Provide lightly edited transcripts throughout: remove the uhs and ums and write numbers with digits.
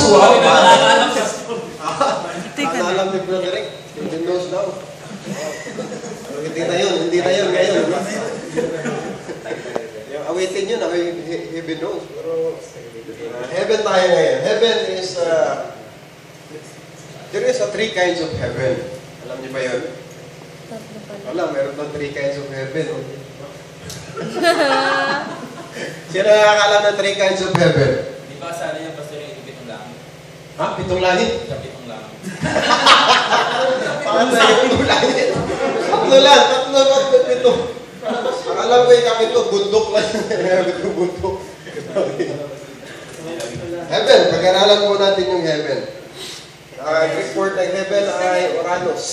Wow! Alam ni Broderick, heaven knows daw. Pero hindi na yun ngayon. Yung awitin yun, heaven knows. Pero heaven tayo ngayon. Heaven is, there is three kinds of heaven. Alam niyo ba yun? Alam, meron bang three kinds of heaven. Sino nakakalam ng three kinds of heaven? Di ba sana yung pastor yung pitong langit? Ha? Pitong langit? Sa pitong langit. Paano na yung pitong langit? Tatlo lang, pito. Alam ko yung kami ito, bundok lang. Bundok. Heaven, pag-aralan po natin yung heaven. Greek word ng heaven ay Oranos.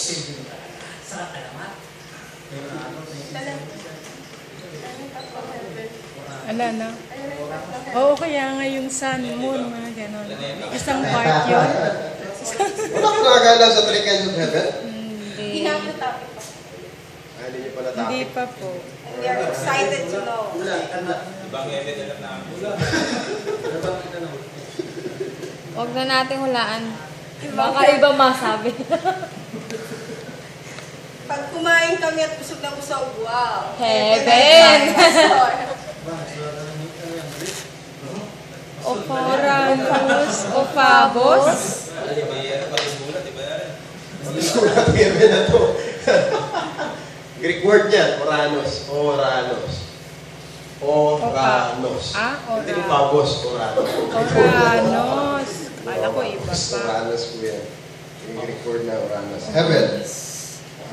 Ala na. Oo, kaya nga yung sun, moon, mga ganon. Isang part yun. Wala ko nakakala sa three kinds of heaven? Hindi. Hindi niyo pa natapos. Hindi pa po. We are excited to know. Ibang heaven alam namin. Huwag na natin hulaan. Baka iba masabi. Pag kumain kami at busog na busog, wow! Heaven! Oporamos, opabos. Sulat heaven na to. Greek word yan, Oranos. Oranos. Hindi ko pabos, Oranos. Oranos. Kala ko iba pa. Oranos po yan. Yung Greek word na Oranos. Heaven.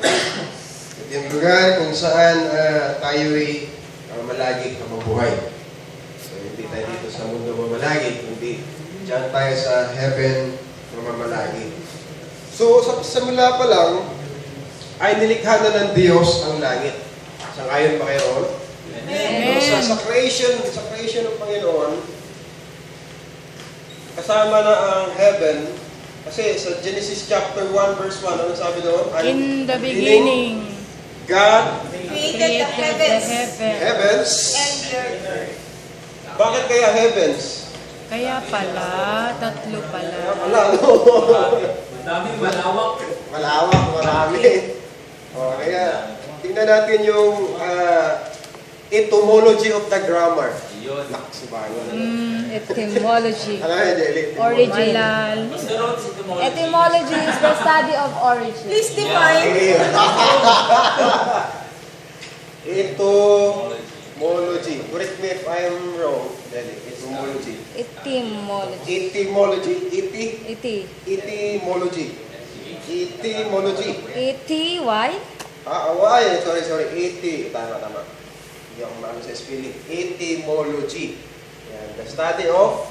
Ito yung lugar kung saan tayo'y malagi mabuhay. So, hindi tayo dito sa mundo mamalagi, kundi diyan tayo sa heaven mamalagi. So, sa simula pa lang, ay nilikha na ng Diyos ang langit. Sang-ayon ba kayo ron? Amen. Sa creation ng Panginoon, kasama na ang heaven, kasi sa Genesis chapter 1 verse 1, ano sabi doon? In the beginning, God Created the heavens heavens. and the earth. Bakit kaya heavens? kaya pala, tatlo pala. Wala, no? Madaming malawak. Malawak, marami. O, kaya, tingnan natin yung etymology of the grammar. Yun. Nakasibayan. Etymology. Ano yan, Jelly? Origin. Malal. Etymology is the study of origin. Please define. Etymology. Correct me if I am wrong, Jelly. Etymology. Etymology. Etymology. Etymology. Why? Sorry. Tama. Hindi ako maano sa spelling. Etymology. Yan. The study of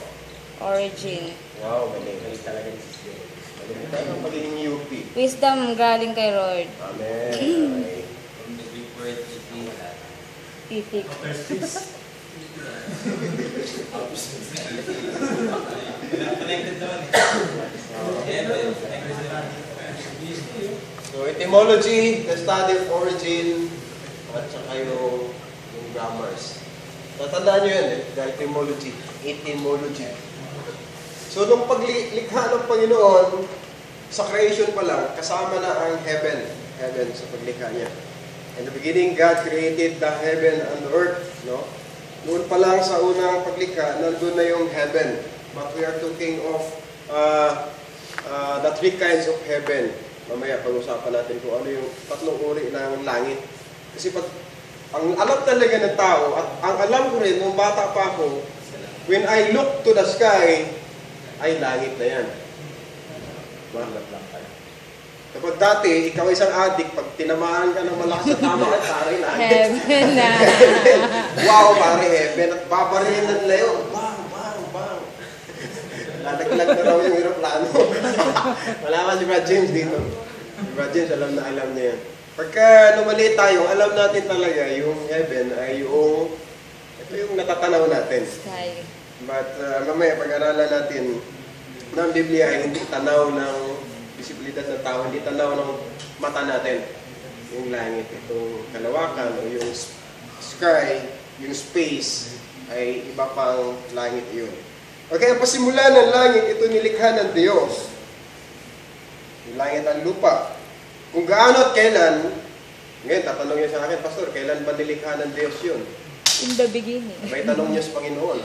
Origin. wow, galing talaga ni Sister. Galing tayo ng magiging UP. Wisdom galing kay Lord. Amen. Okay. From the Greek word, Itik. connected naman eh. So, etymology, the study of origin, at saka yung grammars. Tatandaan nyo yan the etymology. So, nung paglikha ng Panginoon, sa creation pa lang, kasama na ang heaven sa paglikha niya. In the beginning, God created the heaven and earth, no? Noon pa lang sa unang paglikha, nandun na yung heaven. But we are talking of the three kinds of heaven. Mamaya pag-usapan natin kung ano yung tatlong uri ng langit. Kasi pag ang alam talaga ng tao, at ang alam ko rin nung bata pa ako, when I look to the sky, ay langit na yan. Kapag dati, ikaw isang adik, pag tinamaan ka ng malakas na tama, ay pare langit. Heaven na. Wow, pare heaven. At babarilin na nila yun. Bang. Lalaglag na raw yung aeroplano. Wala ka si Brad James dito. Si Brad James, alam niya yan. Pagka lumali tayo, alam natin talaga yung heaven ay ito yung natatanaw natin. Sky. But mamaya pag-aralan natin ng Biblia ay hindi tanaw ng visibilidad ng tao, hindi tanaw ng mata natin. Yung langit, itong kalawakan o yung sky, yung space ay iba pang langit yun. Okay, ang pasimula ng langit, ito nilikha ng Diyos. Yung langit at lupa. Kung gaano at kailan, ngayon tatanong niyo sa akin, Pastor, kailan ba nilikha ng Diyos yun? In the beginning. May tanong niyo sa Panginoon.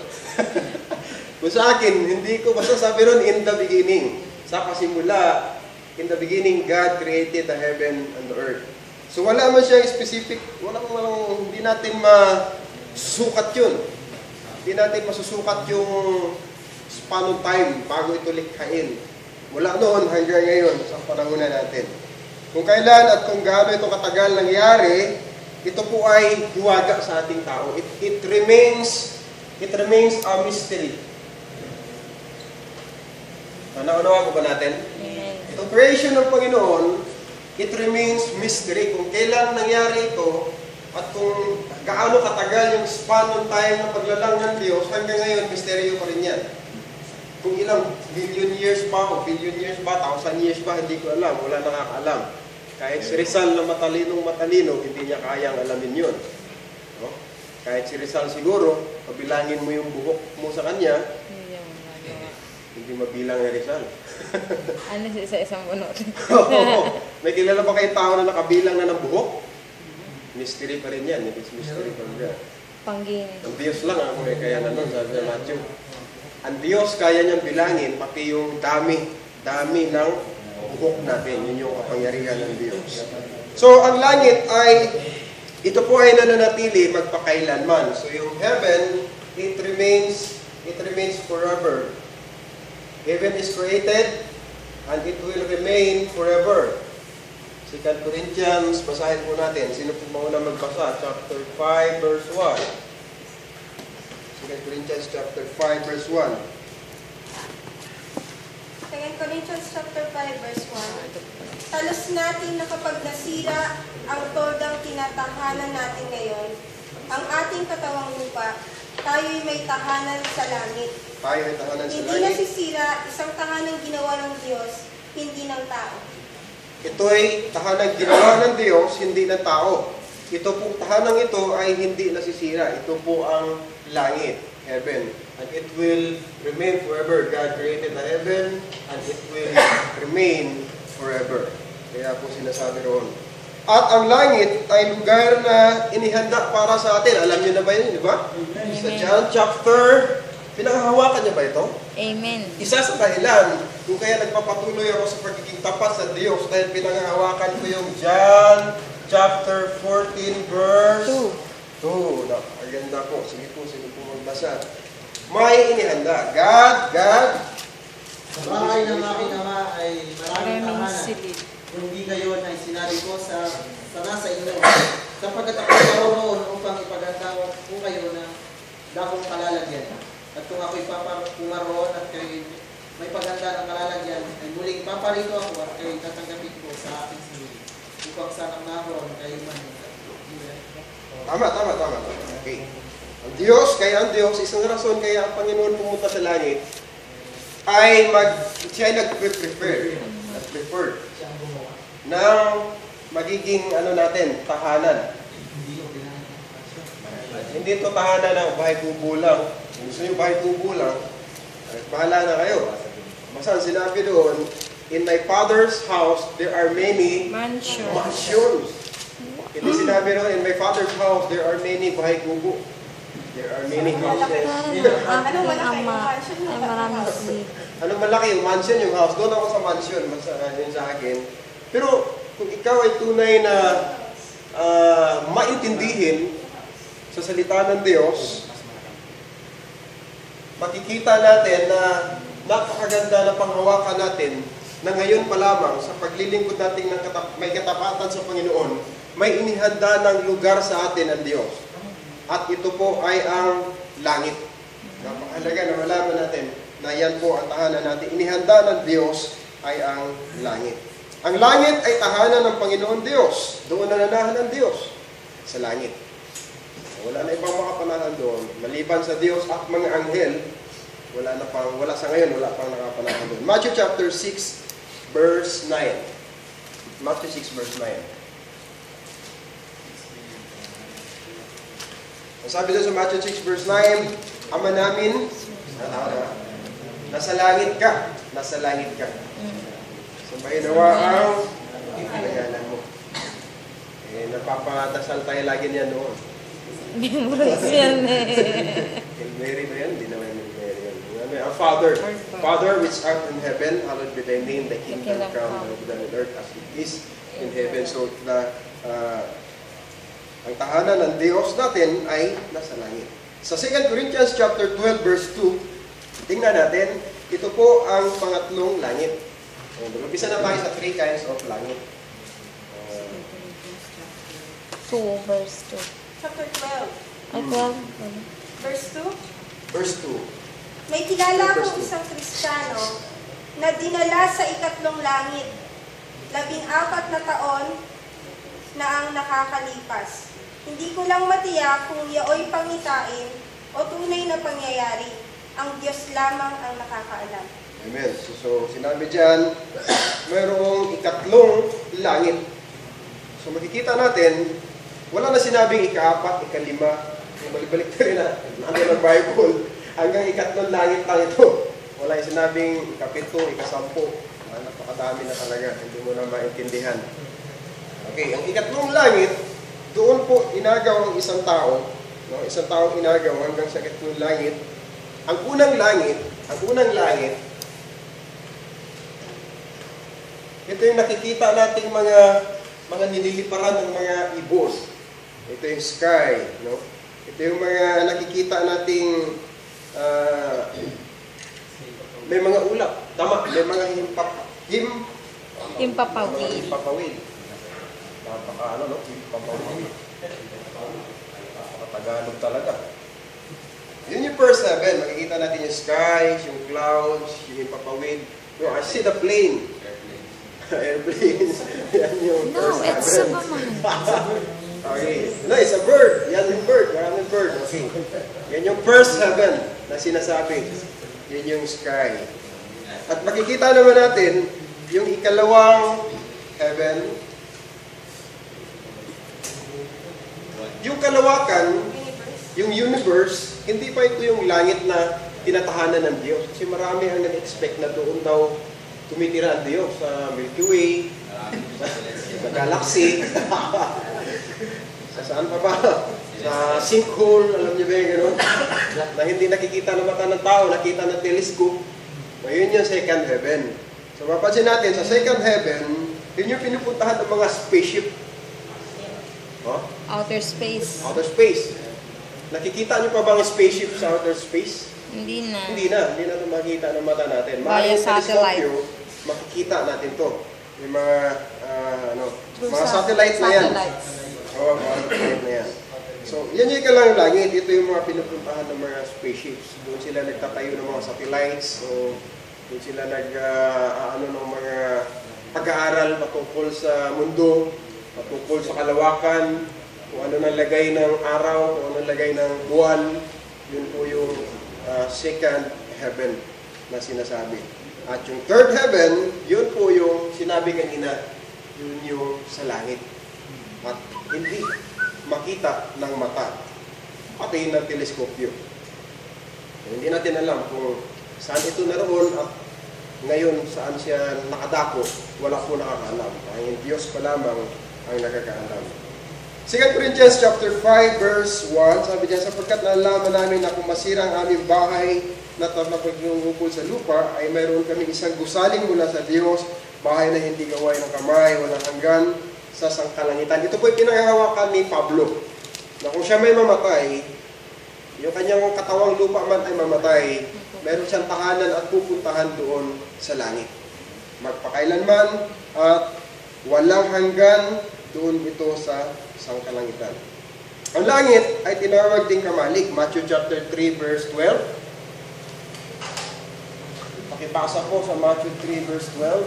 Kung sa akin, hindi ko basta sabi ron, in the beginning. Sa pasimula, in the beginning, God created the heaven and the earth. So wala man siyang specific, hindi natin masusukat yun. Hindi natin masusukat yung span of time bago ito likhain. Mula noon hanggang ngayon sa panahon natin. Kung kailan at kung gaano ito katagal nangyari, ito po ay hiwaga sa ating tao. It remains a mystery. Naunawa ko ba natin? Amen. Itong creation ng Panginoon, it remains mystery. Kung kailan nangyari ito, at kung gaano katagal yung span ng time ng paglalang ng Diyos, hanggang ngayon, misteryo pa rin yan. Kung ilang billion years ba, o billion years ba, 1,000 years ba, hindi ko alam. Wala nakakaalam. Kahit si Rizal na matalino, hindi niya kayang alamin yun. No? Kahit si Rizal siguro, pabilangin mo yung buhok mo sa kanya, hindi mabilang ni Rizal. Ano sa isang bunot? May kilala ba kayong tao na nakabilang na ng buhok? Mystery pa rin yan. It is mystery pa rin yan. Panggini. Ang Diyos lang ang kaya na nun, sabi sa Matthew. Ang Diyos kaya niyang bilangin, pati yung dami ng buhok natin. Yun yung kapangyarihan ng Diyos. So, ang langit ay, ito po ay nananatili magpakailanman. So, yung heaven, it remains forever. Heaven is created, and it will remain forever. 2 Corinthians, basahin po natin. Sino po mauna magbasa? Chapter 5, verse 1. 2 Corinthians chapter 5, verse 1. 2 Corinthians chapter 5, verse 1. Talos natin na kapag nasira ang toldang tinatahanan natin ngayon, ang ating katawang lupa, tayo'y may tahanan sa langit. Tayo ay tahanan sa Hindi langit. nasisira, isang tahanang ginawa ng Diyos, hindi ng tao. Ito ay tahanang ginawa ng Diyos, hindi ng tao. Ito po, tahanang ito ay hindi nasisira. Ito po ang langit, heaven. And it will remain forever. God created the heaven, and it will remain forever. Kaya po sinasabi roon. At ang langit ay lugar na inihanda para sa atin. Alam niyo na ba yun, di ba? Sa John chapter, pinakahawakan niyo ba ito? Amen. Isa sa dahilan kung kaya nagpapatuloy ako sa pagiging tapat sa Diyos dahil pinangahawakan ko yung John chapter 14 verse 2. Napakaganda po. Sige po, sino po magbasa. May inihanda. God. Sa bahay ng aking ama ay maraming Maraming tahanan. silid. Kung hindi gayon ay sinabi ko sa nasa inyo. Sapagkat ako naroon upang ipaganda ko kayo na dakong kalalagyan. At kung ako'y pumaroon at kayo may paganda ng kalalagyan, ay muling paparito ako at kayo tatanggapin ko sa aking sarili. Upang sanang naroon kayo man. Tama. Okay. Ang Diyos, isang rason kaya ang Panginoon pumunta sa langit, ay siya ay nag-prefer ng magiging tahanan. Hindi ito tahanan ng bahay kubo lang. Kung gusto nyo bahay kubo lang, bahala na kayo. Basta sinabi doon, in my Father's house, there are many mansions. Hindi sinabi doon, in my Father's house, there are many bahay kubo. There are many houses. Parang ang aking ama ay maraming silid. Anong malaki yung mansion, yung house? Doon ako sa mansion, yun sa akin. Pero kung ikaw ay tunay na maintindihin sa salita ng Diyos, makikita natin na napakaganda na panghawakan natin na ngayon pa lamang sa paglilingkod natin ng may katapatan sa Panginoon, may inihanda ng lugar sa atin ang Diyos. At ito po ay ang langit. Napakahalaga na malaman natin na yan po ang tahanan natin. Inihanda ng Diyos ay ang langit. Ang langit ay tahanan ng Panginoon Diyos. Doon nananahan ng Diyos. Sa langit. Wala na ibang makapanahan doon. Maliban sa Diyos at mga anghel, wala sa ngayon, wala pang nakapanahan doon. Matthew chapter 6, verse 9. Matthew 6, verse 9. Sabi doon sa Matthew 6 verse 9, Ama namin, Nasa langit ka. Nasa langit ka. Sambahin nawa ang pinagalan mo. Napapadasal tayo lagi niyan noon. Memorize yan eh. Hail Mary ba yan? Hindi naman Hail Mary yan. Our Father which art in heaven, hallowed be thy name, thy kingdom come, thy will be done on earth as it is in heaven. So, ang tahanan ng Diyos natin ay nasa langit. Sa 2 Corinthians chapter 12 verse 2, tingnan natin, ito po ang pangatlong langit. Umpisa na tayo sa 3 kinds of langit. 2 verse 2. Chapter 12, Ay, 12. verse 2. Verse 2. May kilala akong isang Kristiyano na dinala sa ikatlong langit. 14 na taon na ang nakakalipas. Hindi ko lang matiyak kung yaoy pangitain o tunay na pangyayari. Ang Diyos lamang ang nakakaalam. Amen. So sinabi dyan, mayroong ikatlong langit. So makikita natin, wala na sinabing ika-4, ika-5, balik-balik na rin na ng Bible. Hanggang ikatlong langit lang ito. Wala yung sinabing ika-7, ika-10. Napakadami na talaga. Hindi mo na maintindihan. Okay, ang ikatlong langit, doon po inagaw ang isang tao. No? Isang taong inagaw hanggang sa ikatlong langit. Ang unang langit, ito yung nakikita nating mga nililiparan ng mga ibon. Ito yung sky, no? Ito yung mga nakikita nating may mga ulap. Tama, may mga himpapawid. Himpapawid. Tagalog talaga. Yun yung first heaven. Makikita natin yung skies, yung clouds, yung himpapawid. No, I see the plane. Airplanes. Yan yung first heaven. It's a baman. Okay. No, it's a bird. Yan yung bird. Maraming bird. Okay. Yan yung first heaven na sinasabi. Yan yung sky. At makikita naman natin yung ikalawang heaven. Yung kalawakan, yung universe, hindi pa ito yung langit na tinatahanan ng Diyos. Kasi marami ang nag-expect na doon daw tumitira ang Diyos sa Milky Way, sa galaxy, sa saan pa ba? Sa sinkhole, alam niyo ba yung gano'n? Na hindi nakikita ng mata ng tao, nakita ng telescope. So, yun yung second heaven. So, mapansin natin, sa second heaven, yun yung pinupuntahan ng mga spaceship. Oh? Outer space. Outer space. Nakikita niyo pa ba ang spaceship sa outer space? Hindi na. Hindi na ito makikita ng mata natin. Via Maraming satellite. teleskopyo, makikita natin to. Yung mga, Through mga satellite na yan. satellites. Oo, mga satellite na yan. So, yan yung ikalang langit. Ito yung mga pinupuntahan ng mga spaceships. Doon sila nagtatayo ng mga satellites. So, doon sila ng mga pag-aaral patungkol sa mundo, patungkol sa kalawakan, kung ano nalagay ng araw, kung ano nalagay ng buwan. Yun po yung second heaven na sinasabi. At yung third heaven, yun po yung sinabi kanina, yun yung sa langit. At hindi makita ng mata, pati ng teleskopyo. So, hindi natin alam kung saan ito naroon at ngayon saan siya nakadako, wala po nakakaalam. Ang Diyos pa lamang ang nakakaalam. 2 Corinthians chapter 5 verse 1, sabi diyan, sapagkat nalalaman namin na kung masira ang aming bahay na napagpagpupul sa lupa, ay mayroon kami isang gusaling mula sa Diyos, bahay na hindi gawain ng kamay, walang hanggan, sa sangkalangitan. Ito po yung pinangahawakan ni Pablo, na kung siya may mamatay, yung kanyang katawang lupa man ay mamatay, meron siyang tahanan at pupuntahan doon sa langit. Magpakailanman at walang hanggan doon ito sa sangkalangitan. Ang langit ay tinawag ding kamalik. Matthew chapter 3 verse 12. Pakipasa po sa Matthew 3 verse 12.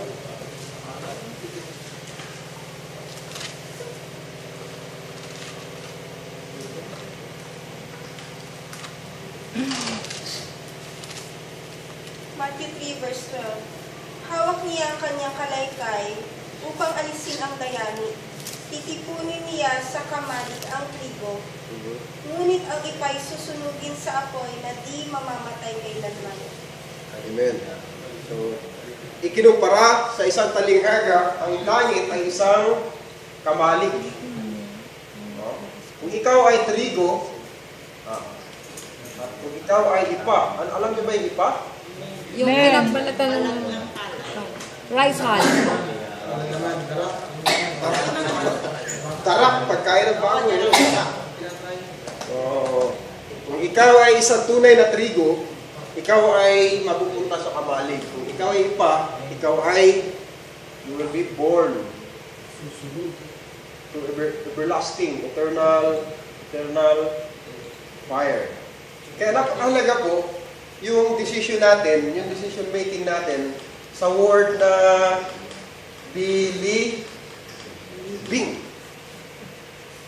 Matthew 3 verse 12. Hawak niya ang kanyang kalaykay upang alisin ang dayami. Titipunin niya sa kamalig ang trigo. Ngunit ang ipay susunugin sa apoy na di mamamatay kailanman. Amen. So, ikinumpara sa isang talinghaga, ang langit ay isang kamalig. No? Kung ikaw ay trigo, at kung ikaw ay ipa, alam niyo ba yung ipa? Yung pinagbalatan ng rice hull. Tarak, pagkain ng baboy. Kung ikaw ay isang tunay na trigo, ikaw ay mapupunta sa kamalig. Kung ikaw ay ipa, ikaw ay, you will be born to everlasting, eternal fire. Kaya napakahalaga po, yung decision natin, yung decision making natin, sa word na believing.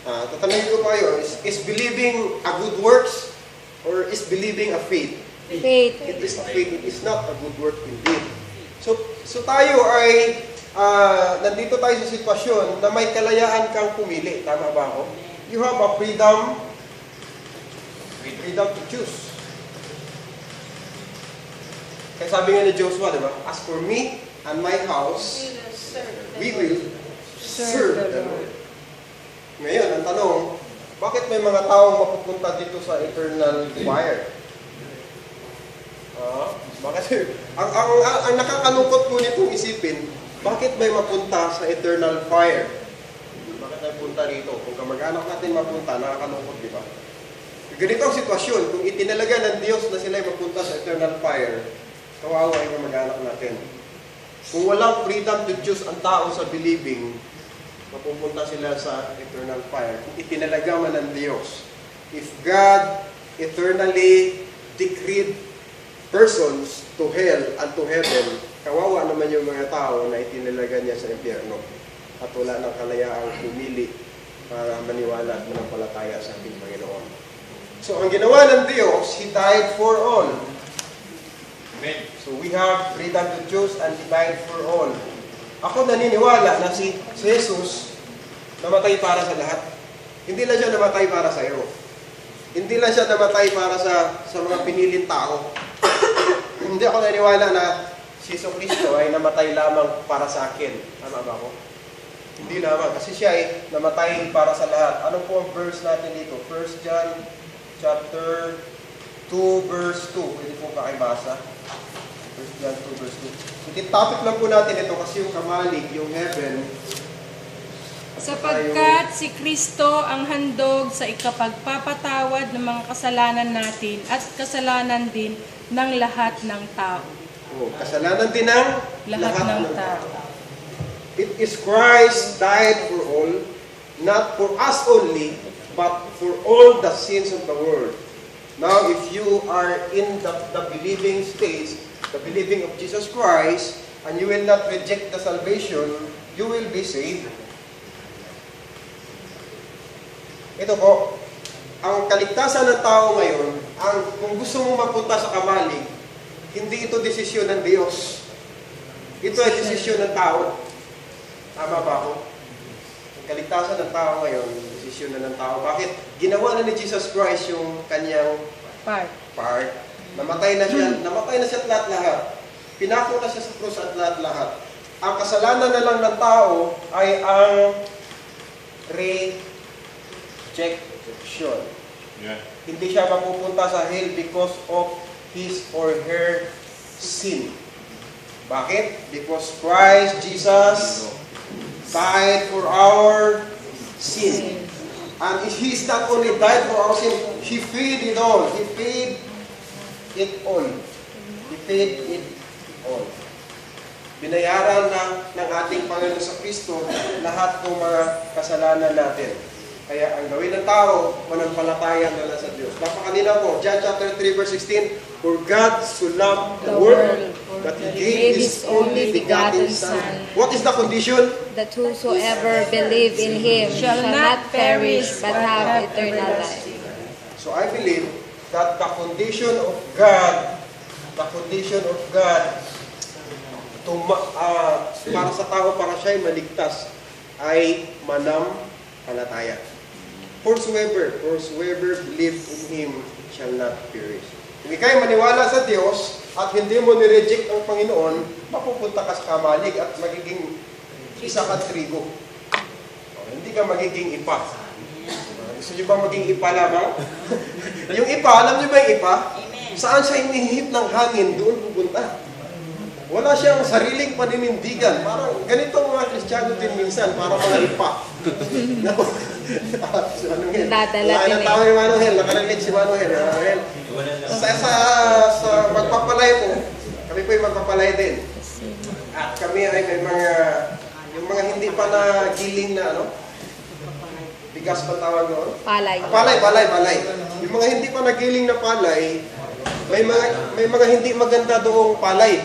Tatanungin ko kayo, is believing a good works or is believing a faith? Faith. It is a faith, it is not a good work indeed. So tayo ay, nandito tayo sa sitwasyon na may kalayaan kang pumili. Tama ba ako? You have a freedom to choose. Kaya sabi nga ni Joshua, di ba? As for me and my house, we will serve the Lord. Ngayon, ang tanong, bakit may mga taong mapupunta dito sa eternal fire? Bakit? Ang nakakalungkot po nitong isipin, bakit may mapunta sa eternal fire? Bakit may punta rito? Kung kamag-anak natin mapunta, nakakalungkot, di ba? Ganito ang sitwasyon, kung itinalaga ng Diyos na sila ay mapunta sa eternal fire, kawawa ay kamag-anak natin. Kung walang freedom to choose ang tao sa believing, mapupunta sila sa eternal fire. Kung itinalaga man ng Diyos, if God eternally decreed persons to hell and to heaven, kawawa naman yung mga tao na itinalaga niya sa impyerno at wala ng kalayaang pumili para maniwala at manampalataya sa ating Panginoon. So, ang ginawa ng Diyos, He died for all. Amen. So, we have freedom to choose and He died for all. Ako naniniwala na si Jesus namatay para sa lahat. Hindi lang siya namatay para sa iyo. Hindi lang siya namatay para sa mga piniling tao. Hindi ako naniniwala na si Jesus Cristo ay namatay lamang para sa akin. Tama ba ako? Hindi lamang. Kasi siya ay namatay para sa lahat. Ano po ang verse natin dito? 1 John chapter 2 verse 2. Pwede po pakibasa. 1 John 2 verse 2. Topic lang po natin ito kasi yung kamalig, yung heaven. Sapagkat si Kristo ang handog sa ikapagpapatawad ng mga kasalanan natin at kasalanan din ng lahat ng tao. Kasalanan din ng Lahat ng tao. It is Christ died for all, not for us only, but for all the sins of the world. Now, if you are in the believing stage, the believing of Jesus Christ, and you will not reject the salvation, you will be saved. Ito po, ang kaligtasan ng tao ngayon, kung gusto mo mapunta sa kamalig, hindi ito desisyon ng Diyos. Ito ay desisyon ng tao. Tama ba ako? Ang kaligtasan ng tao ngayon, desisyon na ng tao. Bakit? Ginawa na ni Jesus Christ yung kanyang part. Namatay na siya at lahat. Pinako na siya sa krus at lahat. Ang kasalanan na lang ng tao ay ang rejection. Yeah. Hindi siya mapupunta sa hell because of his or her sin. Bakit? Because Christ Jesus died for our sin. And He's not only died for our sin, He paid it all. He paid it all. He paid it all. Binayaran ng ating Panginoon sa Kristo lahat ng mga kasalanan natin. Kaya ang gawin ng tao, manampalataya na lang sa Diyos. Napakanina po, John chapter 3 verse 16, For God so loved the world that He gave His only begotten Son. What is the condition? That whosoever believe in Him shall not perish but have eternal life. So I believe that the condition of God para sa tao, para siya'y maligtas, ay manampalataya. Whosoever believe in Him shall not perish. Kung ikaw'y maniwala sa Diyos, at hindi mo nireject ang Panginoon, mapupunta ka sa kamalig at magiging isa ka trigo. Hindi ka magiging ipa. Gusto nyo ba maging ipa lamang? Yung ipa, alam nyo ba yung ipa? Saan siya inihip ng hangin, doon pupunta. Wala siyang sariling paninindigan. Parang ganito ang mga Kristiyano din minsan, parang mga ipa. Si Manuel. Dadala Wala din na tao yung Manuel, nakarelate si Manuel. Sa magpapalay po, kami po yung magpapalay din. At kami ay may mga, yung mga hindi pa na giling na ano, bigas pa tawag noon? Palay. Palay. Yung mga hindi pa nagiling na palay, may mga hindi maganda doong palay.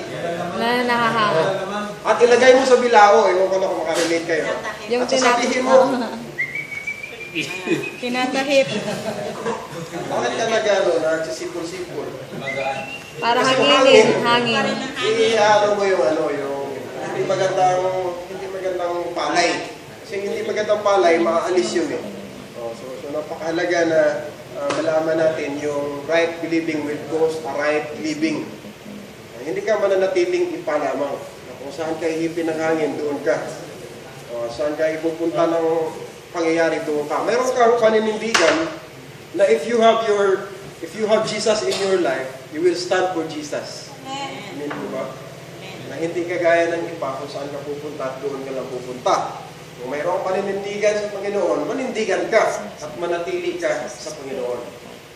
Na nakahanga. At ilagay mo sa bilao, ewan ko na kung makarelate kayo. Yung At sasabihin mo, Tinatahip. bakit ka nag-ano, nagsisipol-sipol? Para Kasi hangin. i-ano mo yung ano, yung hindi magandang palay. Kasi hindi magandang palay, maaalis yun eh. So napakahalaga na malaman natin yung right believing will cause a right living. Hindi ka mananatiling ipa lamang. Kung saan ka ihipin ng hangin, doon ka. Saan ka ipupunta ng pangyayari, doon ka. Meron kang paninindigan na if you have Jesus in your life, you will stand for Jesus. Amen po ba? Na hindi ka gaya ng ipa kung saan ka pupunta at doon ka lang pupunta. Kung mayroong paninindigan sa Panginoon, manindigan ka at manatili ka sa Panginoon.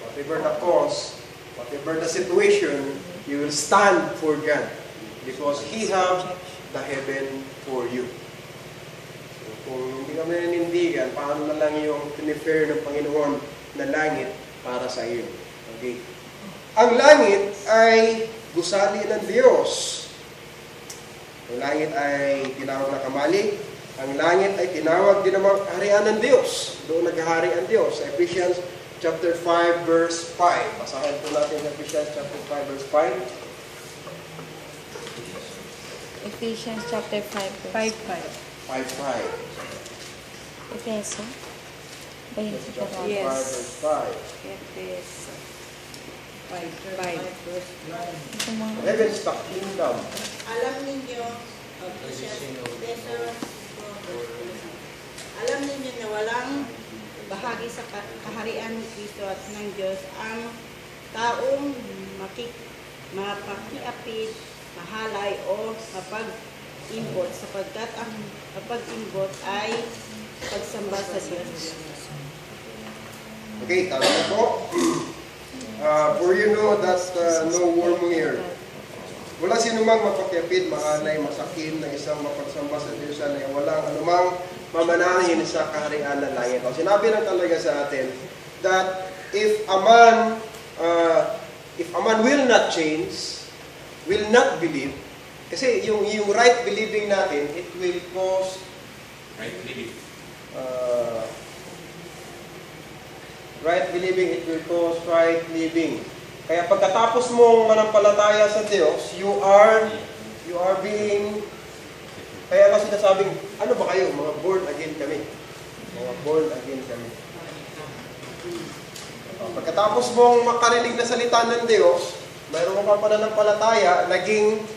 Whatever the cause, whatever the situation, you will stand for God because He have the heaven for you. So, kung hindi ka manindigan, paano na lang yung pinifer ng Panginoon na langit para sa iyo? Okay. Ang langit ay gusali ng Diyos. Ang langit ay tinawag na kamalig. Ang langit ay tinawag din naman kaharian ng Diyos. Doon naghahari ang Diyos. Sa Ephesians chapter 5 verse 5. Basahin po natin Ephesians chapter 5 verse 5. Ephesians chapter 5. 5-5. 5:5. Efeso. Bahin sa Chapter 5 Yes. verse 5. Efeso. 5. Ito mga... Heaven's the kingdom. Alam ninyo na walang bahagi sa kaharian ni Kristo at ng Diyos ang taong mapakiapit, mahalay o mapag-imbot sapagkat ang mapag-imbot ay pagsamba sa Diyos. Okay, tama na po. For you know that no worm here. Wala sinumang mapakiapid, mahalay, masakim na isang mapagsamba sa Diyos na walang anumang mamanahin sa kaharian ng langit. O, sinabi lang talaga sa atin that if a man will not change, will not believe, kasi yung right believing natin, it will cause right believing, it will cause right living. Kaya pagkatapos mong manampalataya sa Diyos, you are being, kaya kasi sinasabing, ano ba kayo? Mga born again kami. Mga born again kami. Pagkatapos mong makarinig na salita ng Diyos, mayroon kang pananampalataya, naging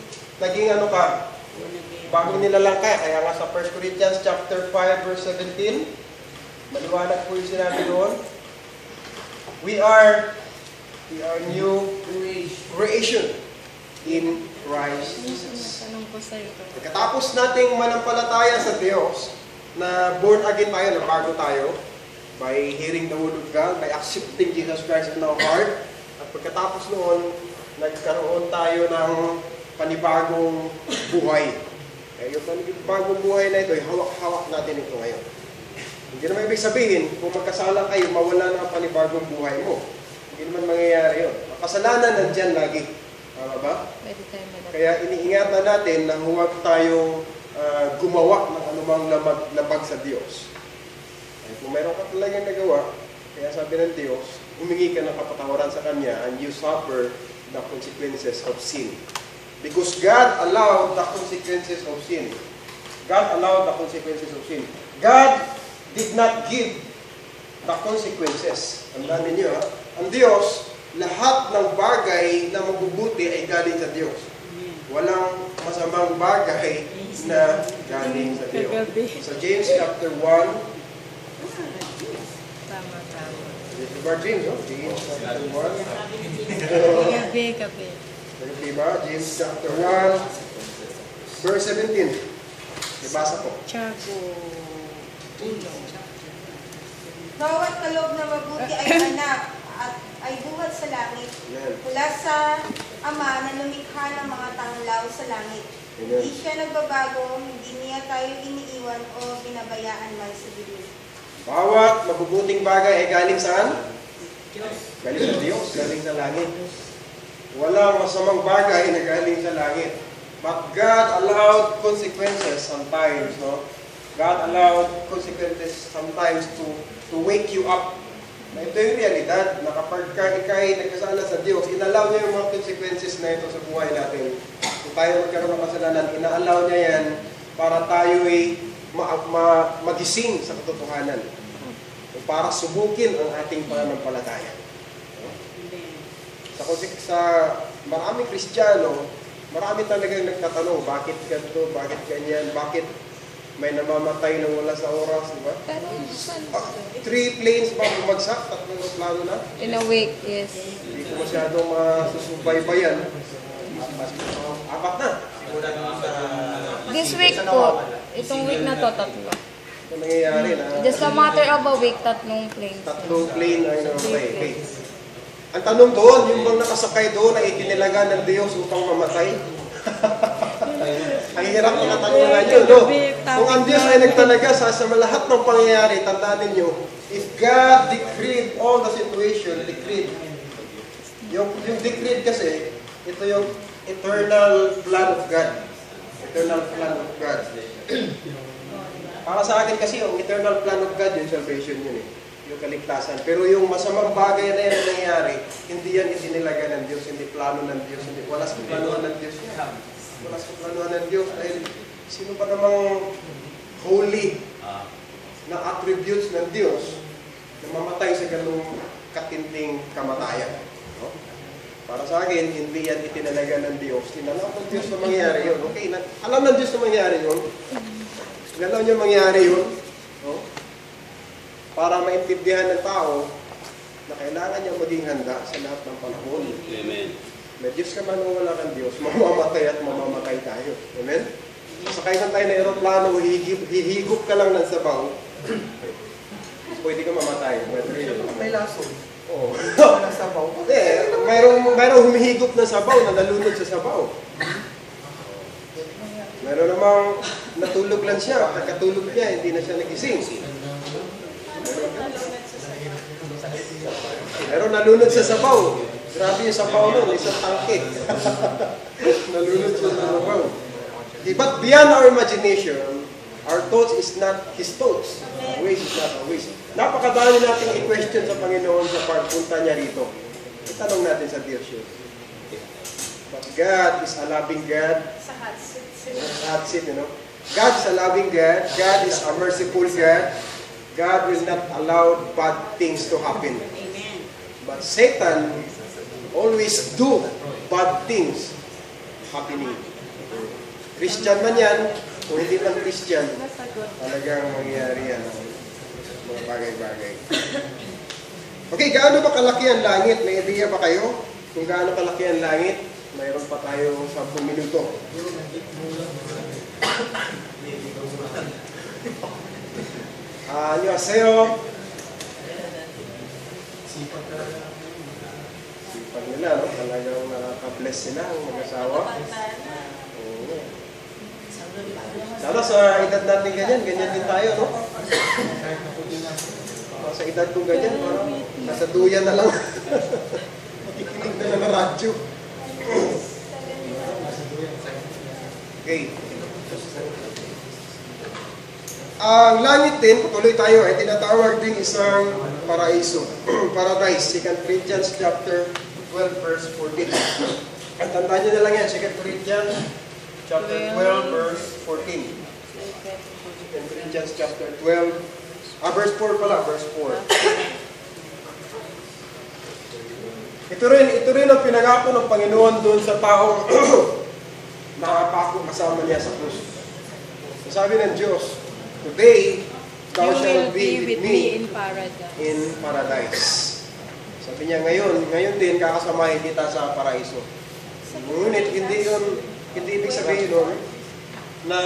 ano ka? Bagong nilalang ka. Kaya nga sa 1 Corinthians chapter 5 verse 17, maliwanag po yung sinabi doon. We are new creation in Christ Jesus. Tanong ko sa'yo ito. Pagkatapos nating manampalataya sa Diyos, na born again tayo, na bago tayo, by hearing the word of God, by accepting Jesus Christ in our heart, at pagkatapos noon, nagkaroon tayo ng panibagong buhay. Kaya yung panibagong buhay na ito, hawak-hawak natin ito ngayon. Hindi naman ibig sabihin, kung magkasala kayo, mawala na ang panibagong buhay mo. Hindi naman mangyayari yun. Kasalanan nandyan lagi. Tama ba? Pwede tayo malapit. Kaya iniingatan natin na huwag tayong gumawa ng anumang labag sa Diyos. Ay, kung mayroon ka talagang nagawa, kaya sabi ng Diyos, humingi ka ng kapatawaran sa Kanya and you suffer the consequences of sin. Because God allowed the consequences of sin. God allowed the consequences of sin. God did not give the consequences. Tandaan ninyo, ang Diyos, lahat ng bagay na mabubuti ay galing sa Diyos. Walang masamang bagay na galing sa Diyos. Sa James chapter 1, diba James, no? James chapter 1. Gabi. Diba? James chapter 1, verse 17. Ibasa ko. Tiago. Bawat kaloob na mabuti ay anak at ay buhat sa langit. Amen. Mula sa Ama na lumikha ng mga tanglaw sa langit. Amen. Hindi siya nagbabago, hindi niya tayo iniiwan o binabayaan man sa dilim. Bawat mabubuting bagay ay galing saan? Galing sa Diyos, galing sa langit. Walang masamang bagay na galing sa langit. But God allowed consequences sometimes, no? God allowed consequences sometimes to wake you up. Na ito yung realidad, na kapag ikay nagkasala sa Diyos, inalaw niya yung mga consequences na ito sa buhay natin. Kung tayo magkaroon ng kasalanan, inaalaw niya yan para tayo ay magising sa katotohanan. O para subukin ang ating pananampalataya. Sa maraming Kristiyano, marami talagang nagtatanong, bakit ganito, bakit ganyan, bakit may namamatay nang wala sa oras, di ba? Pero, 3 planes ba bumagsak? 3 plano na? in a week, yes. Hindi ko masyadong masusubaybayan. 4 na. This week po, itong week na to, tatlo. Ito nangyayari na. Just a matter of a week, tatlong planes. 3 plane ang namatay. Okay. Ang tanong doon, yung bang nakasakay doon ay itinilaga ng Diyos upang mamatay? Ang hirap ng katanungan nyo, no? Kung ang Diyos ay nagtalaga sa lahat ng pangyayari, tandaan ninyo, if God decreed all the situation, decreed. Yung decreed kasi, ito yung eternal plan of God. Eternal plan of God. Para sa akin kasi, yung eternal plan of God, yung salvation yun eh. Yung kaligtasan. Pero yung masamang bagay na yan na nangyayari, hindi yan itinilaga ng Diyos, hindi plano ng Diyos, hindi wala sa planuhan ng Diyos yan. Wala sa planuhan ng Diyos dahil sino pa namang holy na attributes ng Diyos na mamatay sa ganung katinding kamatayan. No? Para sa akin, hindi yan itinalaga ng Diyos. Tinalaw ng Diyos na mangyari yun. Okay, alam ng Diyos na mangyari yun. Alam niya mangyari yun. No? Para maintindihan ng tao na kailangan niya maging handa sa lahat ng panahon. Amen. May Diyos ka man o wala kang Diyos, mamamatay at mamamatay tayo. Amen? Sakay tayo na aeroplano, hihigop ka lang ng sabaw, pwede ka mamatay. May laso. Oo. Ng sabaw. Hindi, mayroong humihigop ng sabaw na nalunod sa sabaw. Mayroon namang natulog lang siya, pagkatulog niya, hindi na siya nagising. Mayroon nalunod sa sabaw. Grabe yung sabaw nun, isang tangke. Nalunod siya sa sabaw. But beyond our imagination, our thoughts is not His thoughts. Our ways is not our ways. Napakadami nating i-question sa Panginoon sa pagpunta niya rito. Itanong natin sa Diyos yun. But God is a loving God. Sa hot Seat, you know. God is a loving God. God is a merciful God. God will not allow bad things to happen. Amen. But Satan always do bad things happening. Christian man yan, o hindi man Christian, talagang mangyayari yan ang mga bagay-bagay. Okay, gaano ba kalaki ang langit? May idea ba kayo? Kung gaano kalaki ang langit, mayroon pa tayo 10 minuto. Annyeonghaseyo. Sipag nila, no? Talagang nakaka-bless sila ang mag-asawa. Oo. Sana sa edad natin ganyan din tayo, no? Sa edad kong ganyan, parang nasa duyan na lang. Makikinig na lang ng radyo. Okay. Ang langit din, patuloy tayo, ay tinatawag din isang paraiso. Paradise, 2 Corinthians chapter 12, verse 14. At tandaan nyo na lang yan, 2 Corinthians chapter 12, verse 14. 2 Corinthians chapter 12, verse 4 pala, verse 4. Ito rin ang pinangako ng Panginoon doon sa taong nakapako kasama niya sa krus. Sabi ng Diyos, today, thou You shalt will be with me in paradise. in paradise. Sabi niya ngayon din kakasamahin kita sa paraiso. Ngunit hindi ibig sabihin nun na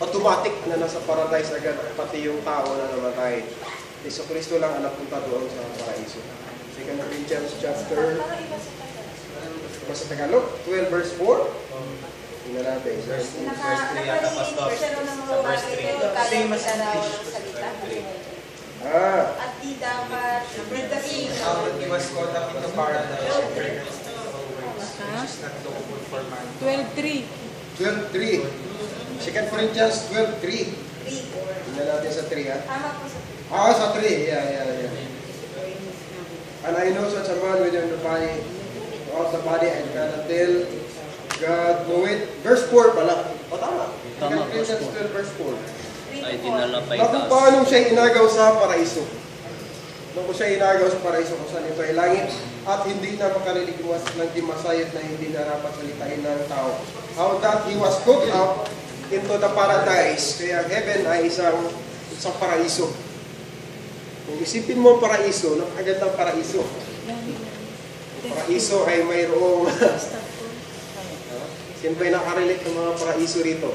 automatic na nasa paradise agad pati yung tao na namatay. Yesu Kristo lang ang napunta doon sa paraiso. 2 Corinthians chapter sa Tagalog, 12 verse 4. Tingnan natin. Nakarinig siya ng mga bagay ito, kaya magkaraw ng salita. At di dapat magdating. He was caught up into paradise. Ha? 12:3. 12:3. 2 Corinthians 12:3. Tingnan natin sa 3 ha. Tama po sa Sa 3. Yeah. And I know such a man within the body, throughout the body, I cannot tell. God know it. Verse 4 pala. Tama. 2 Corinthians 12 verse 4. Ay dinala pa Kung paano siya inagaw sa paraiso. Nung siya inagaw sa paraiso kung saan ito ay langit at hindi na makariligiwas ng di masayat na hindi narapat salitain ng tao. How that he was hooked up into the paradise. Kaya heaven ay isang paraiso. Kung isipin mo ang paraiso, napakagandang paraiso. Ang paraiso ay mayroong sino ba'y nakarelate ng mga paraiso rito?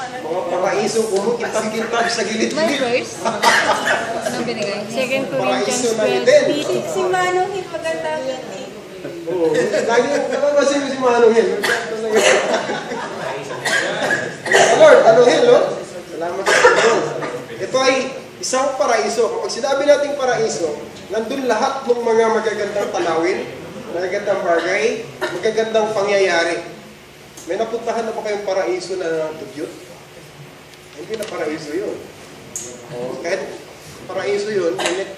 Mga paraiso kumukitang-kitang sa My gilid-gilid. verse? Anong binigay? 2 Corinthians Paraiso na 12:3. si Manong Hit, magandang meeting. Oo. Lagi mo kalabasin mo si Manong Hill. Lord, Manong Hill, no? Salamat sa Panginoon. Ito ay isang paraiso. Kapag sinabi nating paraiso, nandun lahat ng mga magagandang tanawin, magagandang bagay, magagandang pangyayari. May napuntahan na ba kayong paraiso na dugyot? Hindi na paraiso yun. Kahit paraiso yun, ngunit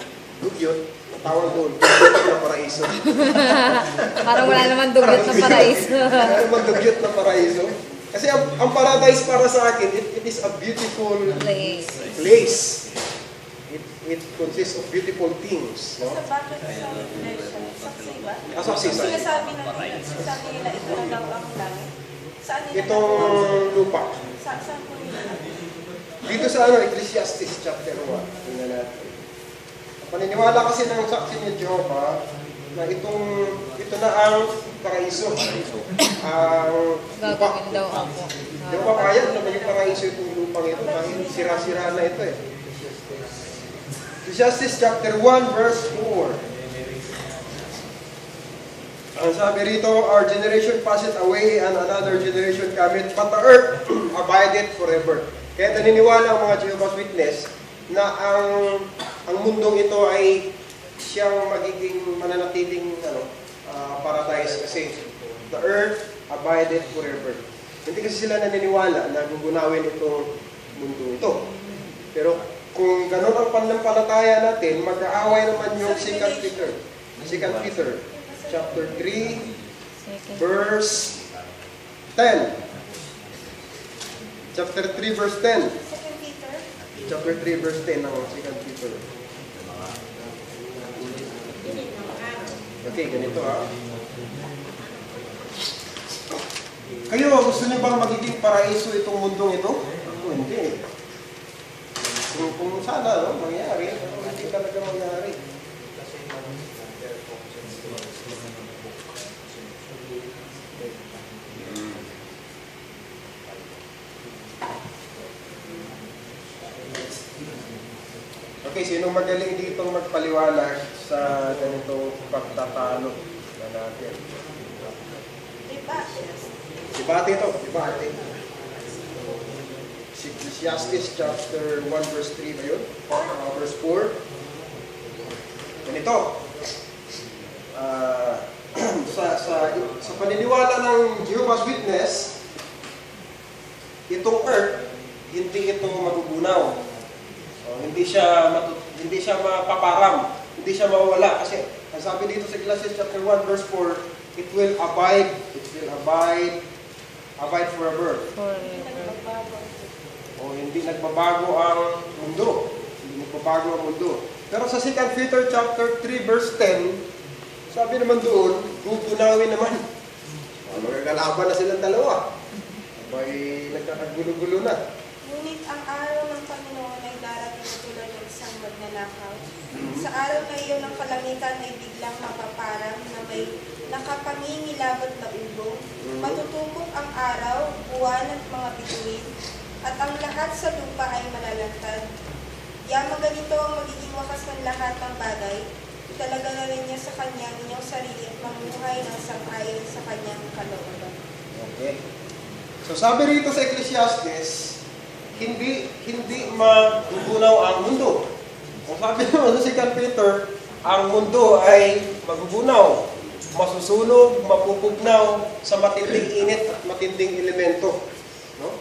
dugyot, tawag doon, dugyot na paraiso. Parang wala naman dugyot na paraiso. Wala naman dugyot na paraiso. Kasi ang paradise para sa akin, it is a beautiful place. It consists of beautiful things. No? Sa bakit sa saksi ba? Saksi. Sinasabi nila ito na daw ang langit. Saan nila Itong lupa. Saan po nila? Dito sa Ecclesiastes chapter 1. Tingnan natin. Paniniwala kasi ng saksi ni Jehovah na ito na ang paraiso. Ang lupa. Gagawin daw ako. Di ba papayag na maging paraiso itong lupang ito dahil sira-sira na ito eh. Ecclesiastes chapter 1 verse 4. Ang sabi rito, our generation passeth away and another generation cometh, but the earth abideth forever. Kaya naniniwala ang mga Jehovah's Witness na ang mundong ito ay siyang magiging mananatiling paradise kasi the earth abideth forever. Hindi kasi sila naniniwala na gugunawin itong mundo ito. Pero kung ganun ang pananampalataya natin, mag-aaway naman yung 2 Peter. 2 Peter chapter 3 verse 10. Chapter 3 verse 10. Chapter 3 verse 10 ng 2 Peter. Okay, ganito ha. Kayo, gusto niyo bang magiging paraiso itong mundong ito? Ako hindi. Kung sana, mangyari, hindi talaga mangyari. Okay, sino magaling dito magpaliwanag sa ganitong pagtatalo na natin? Debate ito, debate. Ecclesiastes chapter 1 verse 3 ba yun? Verse 4. Ganito. Sa paniniwala ng Jehovah's Witness, itong earth, hindi ito magugunaw. Hindi siya mapaparam, hindi siya mawala kasi ang sabi dito sa Ecclesiastes chapter 1 verse 4, it will abide forever. Hindi nagbabago ang mundo. Hindi nagbabago ang mundo. Pero sa 2 Peter chapter 3 verse 10, sabi naman doon, gugunawin naman. Magkakalaban na silang dalawa. May nagkakagulo-gulo na. Ngunit ang araw ng Panginoon ay darating na tulad ng isang magnanakaw. Sa araw na iyon, ang kalangitan ay biglang mapaparang na may nakapangingilabot na ubong. Matutubok ang araw, buwan at mga bituin, at ang lahat sa lupa ay malalantad. Yamang ganito ang magiging wakas ng lahat ng bagay. Italaga na rin niya sa kanyang inyong sarili at mamuhay ng sang-ayon sa kanyang kalooban. Okay. So sabi rito sa Ecclesiastes, hindi magugunaw ang mundo. Kung sabi naman sa 2 Peter, ang mundo ay magugunaw, masusunog, mapupugnaw sa matinding init at matinding elemento. No?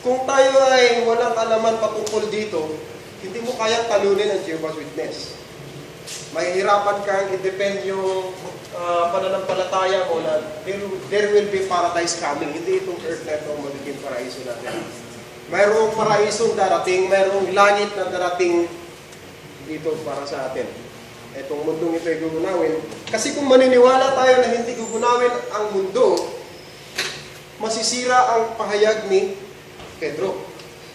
Kung tayo ay walang alaman patungkol dito, hindi mo kayang talunin ang Jehovah's Witness. Mahihirapan kang i-depend yung pananampalataya mo na there will be paradise coming. Hindi itong earth na ito ang magiging paraiso natin. Mayroong paraisong darating, mayroong langit na darating dito para sa atin. Itong mundong ito ay gugunawin. Kasi kung maniniwala tayo na hindi gugunawin ang mundo, masisira ang pahayag ni Pedro.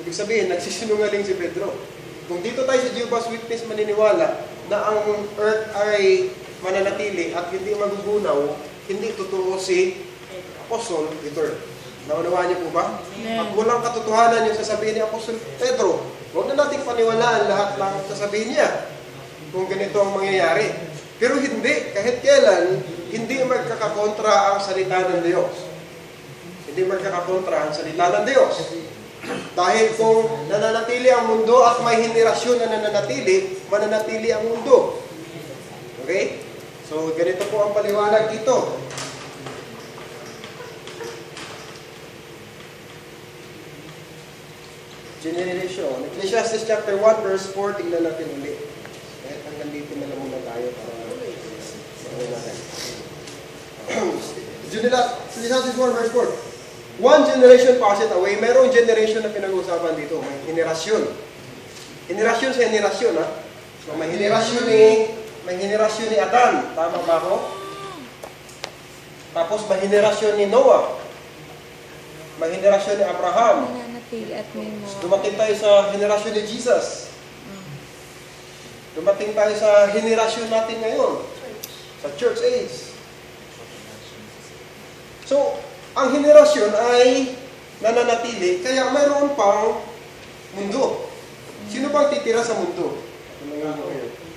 Ibig sabihin, nagsisinungaling si Pedro. Kung dito tayo sa Jehovah's Witness maniniwala na ang earth ay mananatili at hindi magugunaw, hindi totoo si Apostle Peter. Naunawaan niyo po ba? At walang katotohanan yung sasabihin ni Apostle Pedro. Huwag na natin paniwalaan lahat lang sasabihin niya kung ganito ang mangyayari. Pero hindi, kahit kailan, hindi magkakakontra ang salita ng Diyos. Hindi magkakakontra ang salita ng Diyos. Dahil kung nananatili ang mundo at may henerasyon na nananatili, mananatili ang mundo. Okay? So, ganito po ang paliwanag dito. Generation. Ecclesiastes chapter 1 verse 4, tingnan natin ulit. Hanggang dito na lang muna tayo para natin. Ecclesiastes 1 verse 4. One generation passes away. Mayroong generation na pinag-uusapan dito. May henerasyon. Henerasyon sa henerasyon, ha? So, may henerasyon ni Adan. Tama ba ako? Tapos, may henerasyon ni Noah. May henerasyon ni Abraham. Dumating tayo sa henerasyon ni Jesus. Dumating tayo sa henerasyon natin ngayon. Sa church age. So, ang henerasyon ay nananatili, kaya mayroon pang mundo. Sino bang titira sa mundo?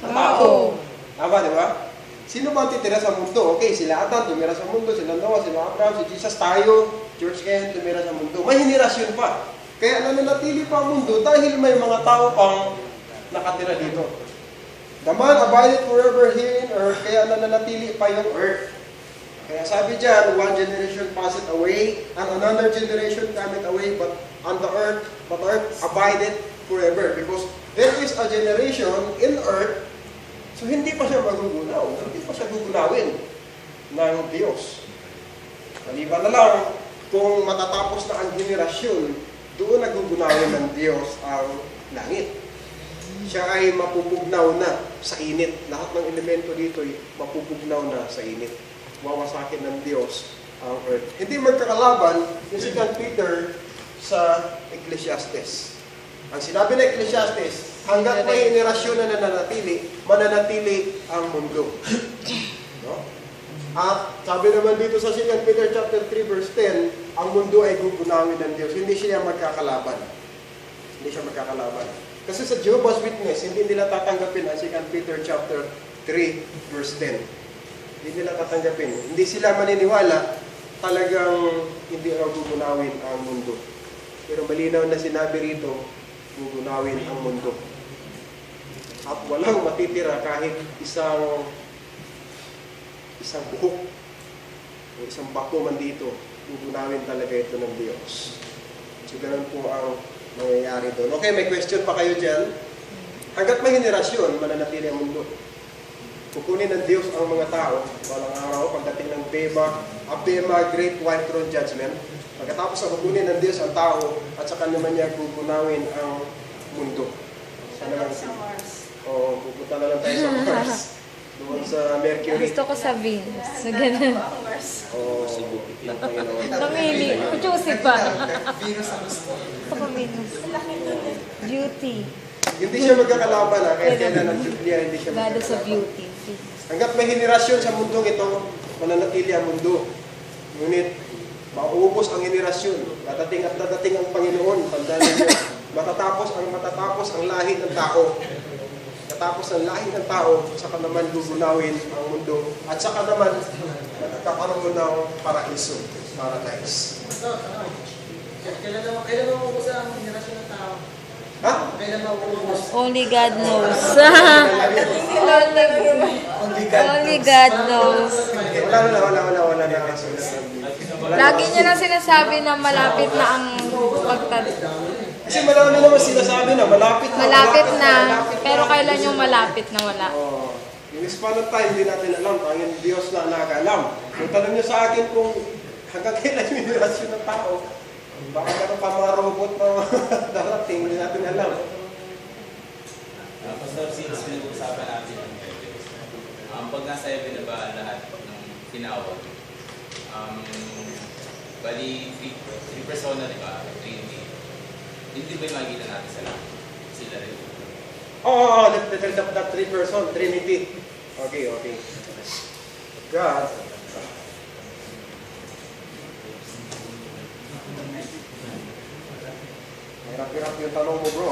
Tao. Tama, di ba? Sino bang titira sa mundo? Okay, sila Adan, tumira sa mundo, sila Noah, sila Abraham, si Jesus, tayo, church ngayon, tumira sa mundo. May henerasyon pa. Kaya nananatili pa ang mundo dahil may mga tao pang nakatira dito. The man abideth forever here in earth, kaya nananatili pa yung earth. Kaya sabi dyan, one generation passeth away, and another generation cometh away, but the earth abideth forever. Because there is a generation in earth, so hindi pa siya magugunaw, hindi pa siya gugunawin ng Diyos. Maliban na lang, kung matatapos na ang henerasyon, doon nagugunawin ng Diyos ang langit. Siya ay mapupugnaw na sa init. Lahat ng elemento dito ay mapupugnaw na sa init. Wawasakin ng Diyos ang earth. Hindi magkakalaban yung 2 Peter sa Ecclesiastes. Ang sinabi ng Ecclesiastes, hanggat may henerasyon na nananatili, mananatili ang mundo. No? At sabi naman dito sa 2 Peter chapter 3 verse 10, ang mundo ay gugunawin ng Diyos. Hindi siya magkakalaban. Hindi siya magkakalaban. Kasi sa Jehovah's Witness, hindi nila tatanggapin ang 2 Peter chapter 3 verse 10. Hindi nila tatanggapin. Hindi sila maniniwala talagang hindi raw gugunawin ang mundo. Pero malinaw na sinabi rito, gugunawin ang mundo. At walang matitira kahit isang buhok o isang bato man dito, gugunawin talaga ito ng Diyos. So ganun po ang mangyayari doon. Okay, may question pa kayo dyan? Hanggat may henerasyon, mananatili ang mundo. Kukunin ng Diyos ang mga tao, walang araw, pagdating ng Bema, Great White Throne Judgment. Pagkatapos na kukunin ng Diyos ang tao, at saka naman niya gugunawin ang mundo. Sa Mars. O pupunta na lang tayo sa Mars. Doon sa Mercury. Gusto ko sa Venus. So, ganun. O ng Panginoon. Pamili. Choosy pa. Venus ang gusto. Gusto ko Venus. Beauty. Hindi siya magkakalaban ha, kahit kailan ang Biblia hindi siya Goddess of magkakalaban. beauty. Hanggat may henerasyon sa mundong ito, mananatili ang mundo. Ngunit, mauubos ang henerasyon. Dadating at dadating ang Panginoon. Tandaan ninyo, matatapos ang lahi ng tao. Katapos ang lahi ng tao, saka naman lulunawin ang mundo. At saka naman, magkakaroon ng paraiso, paradise. Kailan mauubos ang henerasyon ng tao? Ha? Kailan mauubos? Only God knows. Only God knows. Wala na kasulat. Lagi niya lang sinasabi na malapit na ang pagtad. Kasi marami naman sinasabi na malapit na. Malapit na. Pero kailan yung malapit na wala? Yung Hispano time, hindi natin alam. Ang Diyos na nakakalam. Kung tanong niyo sa akin kung hanggang kailan yung henerasyon ng tao, baka meron pa mga robot na darating, hindi natin alam. Pastor, since pinag-uusapan natin ang heaven, pag nasa heaven na ba lahat ng tinawag, bali, three persona, di ba? Trinity. Hindi ba yung makikita natin sa lahat? Sila rin. Oo, that three person, Trinity. Okay. God. Hirap-hirap yung tanong mo, bro.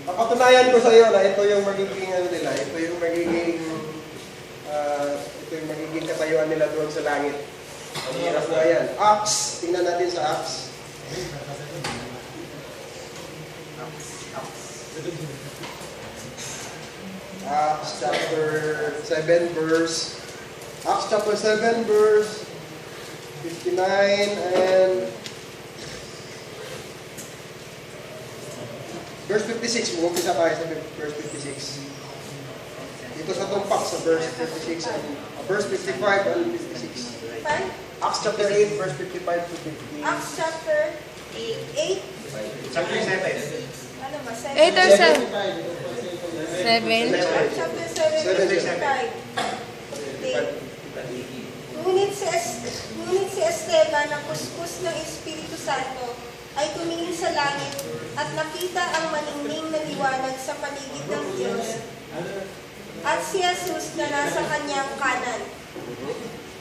Papatunayan ko sa iyo na ito yung magiging nila, ito yung magiging katayuan nila doon sa langit. Ang hirap na yan. Acts, tingnan natin sa Acts. Acts chapter 7 verse 59 and verse 56. Mag-umpisa tayo sa verse 56. Dito sa tumpak sa verse 56 and verse 55 and 56. Acts chapter 8 verse 55 to 58. Acts chapter 8. Chapter 7. Ano ba? 8 or 7? 7? Chapter 7, verse 5. Ngunit si Esteban na kuskus ng Espiritu Santo ay tumingin sa langit at nakita ang maningning na liwanag sa paligid ng Diyos at si Jesus na nasa kanyang kanan.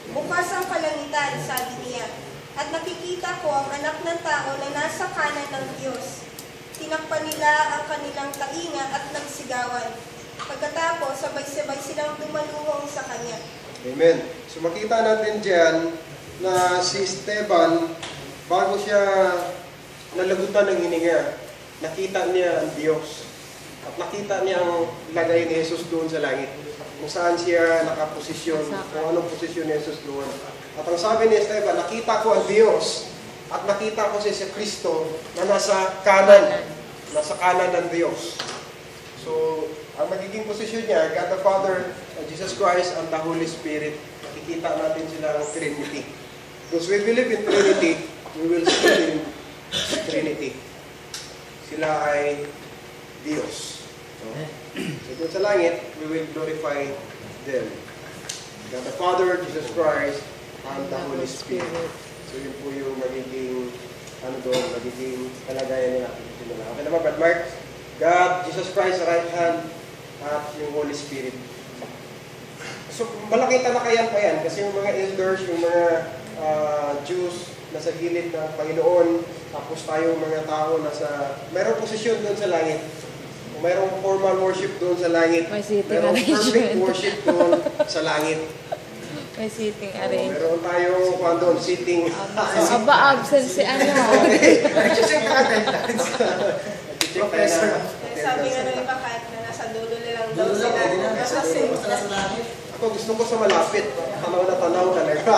Bukas ang kalangitan, sabi niya, at nakikita ko ang anak ng tao na nasa kanan ng Diyos. Tinakpan nila ang kanilang tainga at nagsigawan. Pagkatapos, sabay-sabay silang dumaluhong sa kanya. Amen. So makita natin dyan na si Esteban, bago siya nalagutan ng hininga, nakita niya ang Diyos. At nakita niya ang lagay ni Jesus doon sa langit. Kung saan siya nakaposisyon, kung anong posisyon ni Jesus doon. At ang sabi ni Esteban, nakita ko ang Diyos at nakita ko si Kristo na nasa kanan ng Diyos. So, ang magiging posisyon niya, God the Father, Jesus Christ, and the Holy Spirit. Nakikita natin sila ang Trinity. Because we believe in Trinity, we will see in Trinity. Sila ay Diyos. So doon sa langit, we will glorify them. God the Father, Jesus Christ, and the Holy Spirit. So yun po yung magiging magiging kalagayan nila. Okay naman, Brad Mark? God, Jesus Christ, sa right hand, at yung Holy Spirit. So, malaking talakayan pa yan kasi yung mga elders, yung mga Jews nasa gilid ng Panginoon, tapos tayong mga tao mayroong posisyon doon sa langit. Mayroong formal worship doon sa langit. Mayroong perfect worship doon sa langit. May sitting arrange. Meron tayong doon, sitting. Absent si ano. Nag-check natin. Professor. Sabi nga nung iba kahit na nasa dulo nilang daw sila. Ako gusto ko sa malapit. Tanaw na tanaw talaga.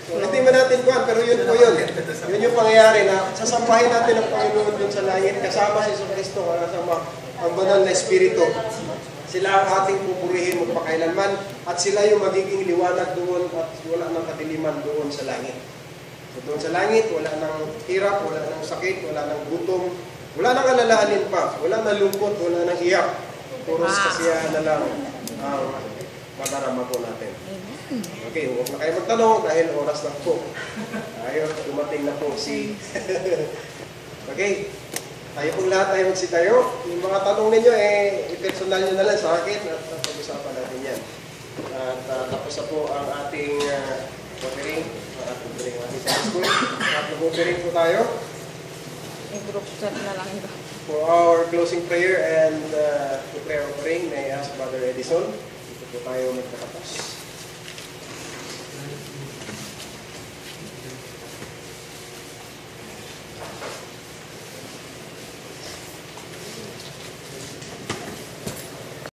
So, hindi man natin kuhan, pero yun po yun. Yun yung pangyayari na sasampahin natin ang Panginoon dun sa langit kasama si Kristo, kasama ang banal na Espiritu. Sila ang ating pupurihin magpakailanman at sila yung magiging liwanag doon at wala nang kadiliman doon sa langit. So doon sa langit, wala nang hirap, wala nang sakit, wala nang gutom, Wala nang alalahanin pa, wala nang lungkot, wala nang iyak. Puros kasiyahan na lang ang madarama po natin. Okay, huwag na kayo magtanong dahil oras na po. Ayun, dumating na po si... Okay, tayo pong lahat tayo magsitayo. Yung mga tanong ninyo, i-personal nyo na lang sa akin at pag-usapan natin yan. At tapos na po ang ating watering, ang ating Sunday school. At mag-watering po tayo. I-group chat na lang ito. For our closing prayer and prayer offering, may I ask Brother Edison. Dito po tayo magtatapos.